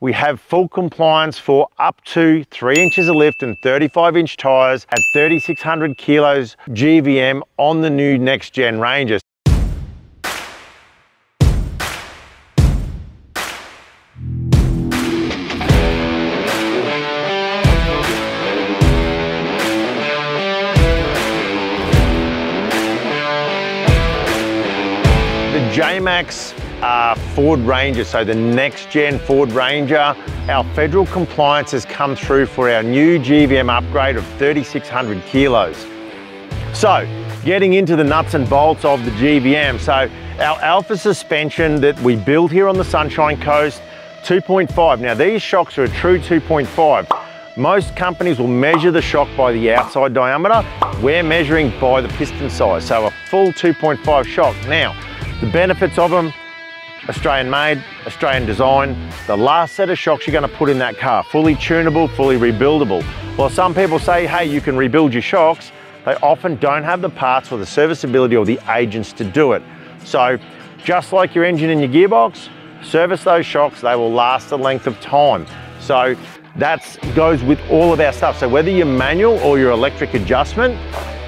We have full compliance for up to 3 inches of lift and 35-inch tyres at 3,600 kilos GVM on the new next gen Rangers. JMACX Ford Ranger, so the next gen Ford Ranger, our federal compliance has come through for our new GVM upgrade of 3,600 kilos. So getting into the nuts and bolts of the GVM, so our Alpha suspension that we built here on the Sunshine Coast, 2.5. Now these shocks are a true 2.5. Most companies will measure the shock by the outside diameter. We're measuring by the piston size, so a full 2.5 shock. Now, the benefits of them: Australian made, Australian design. The last set of shocks you're going to put in that car, fully tunable, fully rebuildable. While some people say, hey, you can rebuild your shocks, they often don't have the parts or the serviceability or the agents to do it. So just like your engine and your gearbox, service those shocks, they will last the length of time. So that goes with all of our stuff. So whether you're manual or your electric adjustment,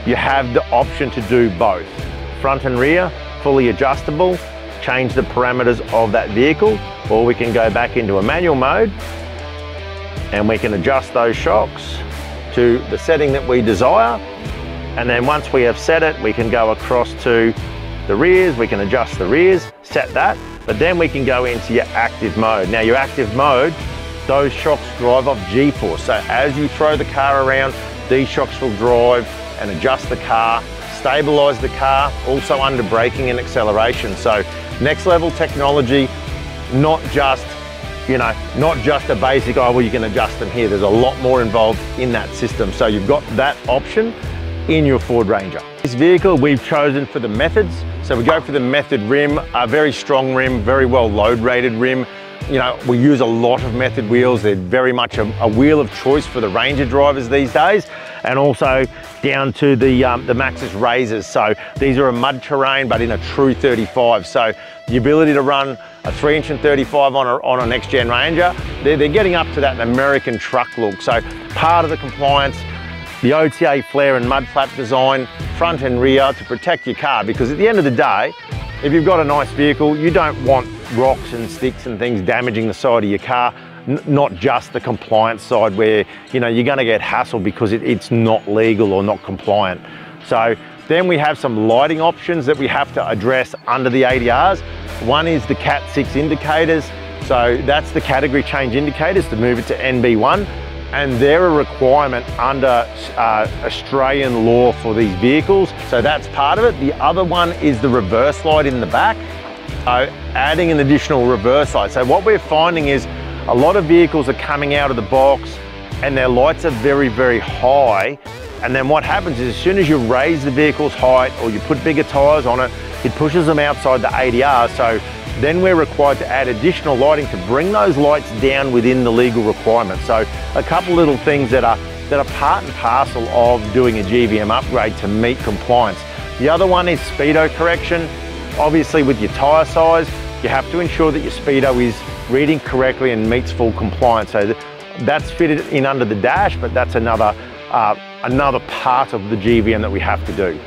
you have the option to do both. Front and rear, fully adjustable, change the parameters of that vehicle, or we can go back into a manual mode and we can adjust those shocks to the setting that we desire. And then once we have set it, we can go across to the rears, we can adjust the rears, set that, but then we can go into your active mode. Now your active mode, those shocks drive off G-force. So as you throw the car around, these shocks will drive and adjust the car, stabilize the car, also under braking and acceleration. So next level technology, not just a basic, oh, well, you can adjust them here. There's a lot more involved in that system. So you've got that option in your Ford Ranger. This vehicle we've chosen for the methods. So we go for the method rim, a very strong rim, very well load rated rim. You know, we use a lot of method wheels. They're very much a wheel of choice for the Ranger drivers these days, and also down to the Maxxis Razors. So these are a mud terrain, but in a true 35. So the ability to run a 3" and 35 on a next gen Ranger, they're getting up to that American truck look. So part of the compliance, the OTA flare and mud flap design, front and rear, to protect your car, because at the end of the day, if you've got a nice vehicle, you don't want rocks and sticks and things damaging the side of your car, not just the compliance side where, you know, you're gonna get hassled because it's not legal or not compliant. So then we have some lighting options that we have to address under the ADRs. One is the Cat 6 indicators. So that's the category change indicators to move it to NB1. And they're a requirement under Australian law for these vehicles. So that's part of it. The other one is the reverse light in the back. Adding an additional reverse light. So what we're finding is a lot of vehicles are coming out of the box and their lights are very, very high. And then what happens is as soon as you raise the vehicle's height or you put bigger tires on it, it pushes them outside the ADR. So then we're required to add additional lighting to bring those lights down within the legal requirements. So a couple little things that are part and parcel of doing a GVM upgrade to meet compliance. The other one is speedo correction. Obviously with your tyre size, you have to ensure that your speedo is reading correctly and meets full compliance. So that's fitted in under the dash, but that's another part of the GVM that we have to do.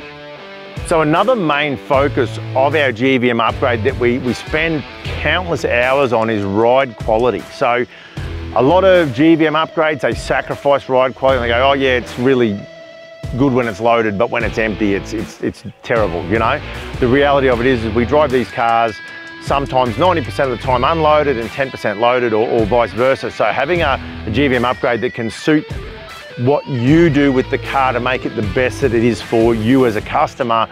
So another main focus of our GVM upgrade that we spend countless hours on is ride quality. So a lot of GVM upgrades, they sacrifice ride quality and they go, oh yeah, it's really good when it's loaded, but when it's empty, it's terrible, you know? The reality of it is we drive these cars sometimes 90% of the time unloaded and 10% loaded, or vice versa. So having a GVM upgrade that can suit what you do with the car to make it the best that it is for you as a customer,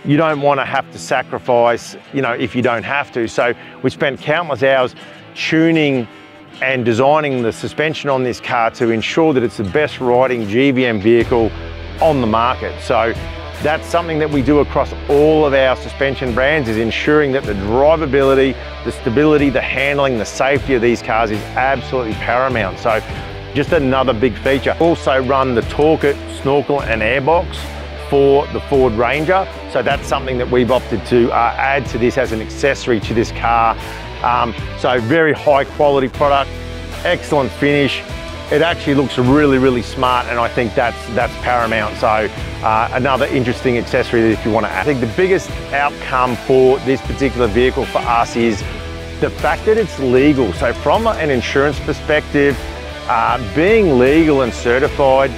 you don't want to have to sacrifice, you know, if you don't have to. So we spent countless hours tuning and designing the suspension on this car to ensure that it's the best riding GVM vehicle on the market. So that's something that we do across all of our suspension brands, is ensuring that the drivability, the stability, the handling, the safety of these cars is absolutely paramount. So just another big feature. Also run the Torque It snorkel and airbox for the Ford Ranger. So that's something that we've opted to add to this as an accessory to this car. So very high quality product, excellent finish. It actually looks really, really smart, and I think that's paramount. So another interesting accessory if you want to add. I think the biggest outcome for this particular vehicle for us is the fact that it's legal. So from an insurance perspective, being legal and certified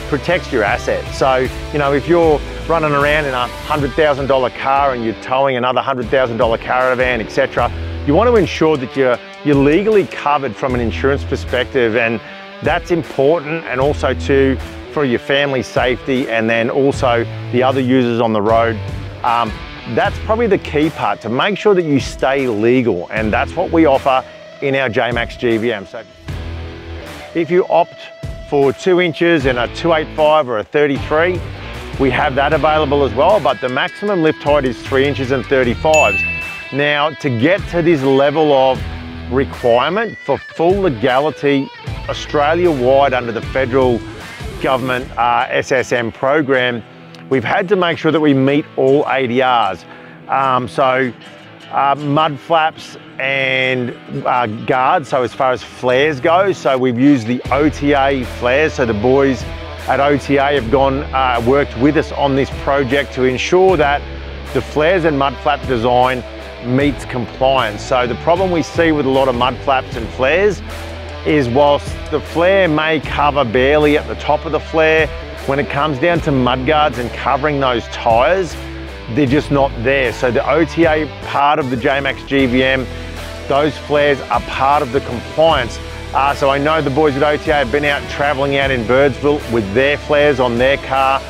protects your assets. So, you know, if you're running around in a $100,000 car and you're towing another $100,000 caravan, etc., you want to ensure that you're legally covered from an insurance perspective, and that's important, and also too for your family's safety, and then also the other users on the road. That's probably the key part, to make sure that you stay legal, and that's what we offer in our JMACX GVM. So if you opt for 2 inches and a 285 or a 33, we have that available as well, but the maximum lift height is 3 inches and 35s. Now, to get to this level of requirement for full legality Australia-wide under the federal government SSM program, we've had to make sure that we meet all ADRs. Mud flaps and guards, so as far as flares go, so we've used the OTA flares. So the boys at OTA have worked with us on this project to ensure that the flares and mud flap design meets compliance. So the problem we see with a lot of mud flaps and flares is, whilst the flare may cover barely at the top of the flare, when it comes down to mud guards and covering those tyres, they're just not there. So the OTA part of the JMACX GVM, those flares are part of the compliance. So I know the boys at OTA have been out travelling out in Birdsville with their flares on their car,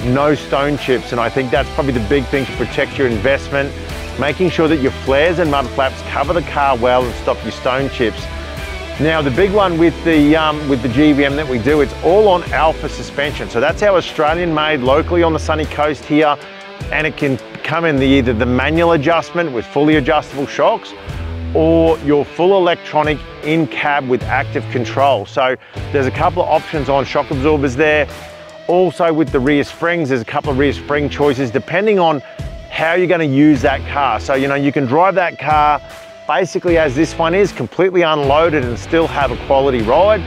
no stone chips, and I think that's probably the big thing to protect your investment, making sure that your flares and mud flaps cover the car well and stop your stone chips. Now, the big one with the GVM that we do, it's all on Alpha suspension. So that's our Australian made, locally on the sunny coast here, and it can come in either the manual adjustment with fully adjustable shocks, or your full electronic in cab with active control. So there's a couple of options on shock absorbers there. Also with the rear springs, there's a couple of rear spring choices depending on how you're going to use that car. So, you know, you can drive that car basically as this one is, completely unloaded, and still have a quality ride.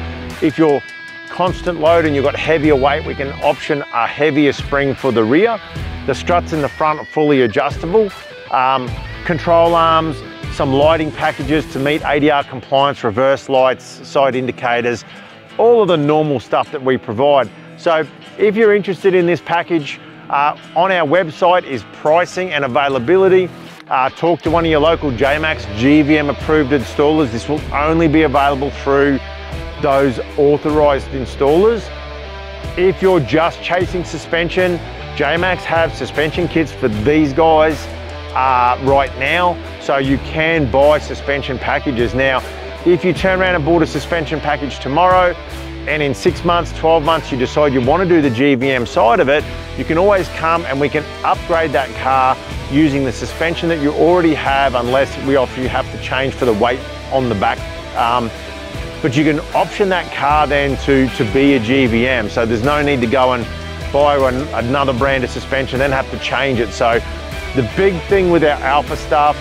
If you're constant load and you've got heavier weight, we can option a heavier spring for the rear. The struts in the front are fully adjustable. Control arms, some lighting packages to meet ADR compliance, reverse lights, side indicators, all of the normal stuff that we provide. So if you're interested in this package, on our website is pricing and availability. Talk to one of your local JMACX GVM approved installers. This will only be available through those authorised installers. If you're just chasing suspension, JMACX have suspension kits for these guys right now, so you can buy suspension packages. Now, if you turn around and bought a suspension package tomorrow, and in 6 months, 12 months, you decide you want to do the GVM side of it, you can always come and we can upgrade that car using the suspension that you already have, unless we offer you have to change for the weight on the back. But you can option that car then to be a GVM. So there's no need to go and buy another brand of suspension, then have to change it. So the big thing with our Alpha stuff,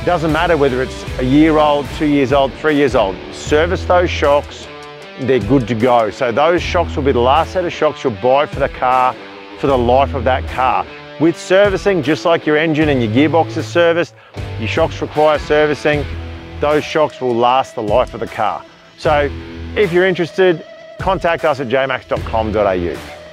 doesn't matter whether it's a year old, 2 years old, 3 years old, service those shocks, they're good to go. So those shocks will be the last set of shocks you'll buy for the car for the life of that car. With servicing, just like your engine and your gearbox is serviced, your shocks require servicing, those shocks will last the life of the car. So if you're interested, contact us at jmax.com.au.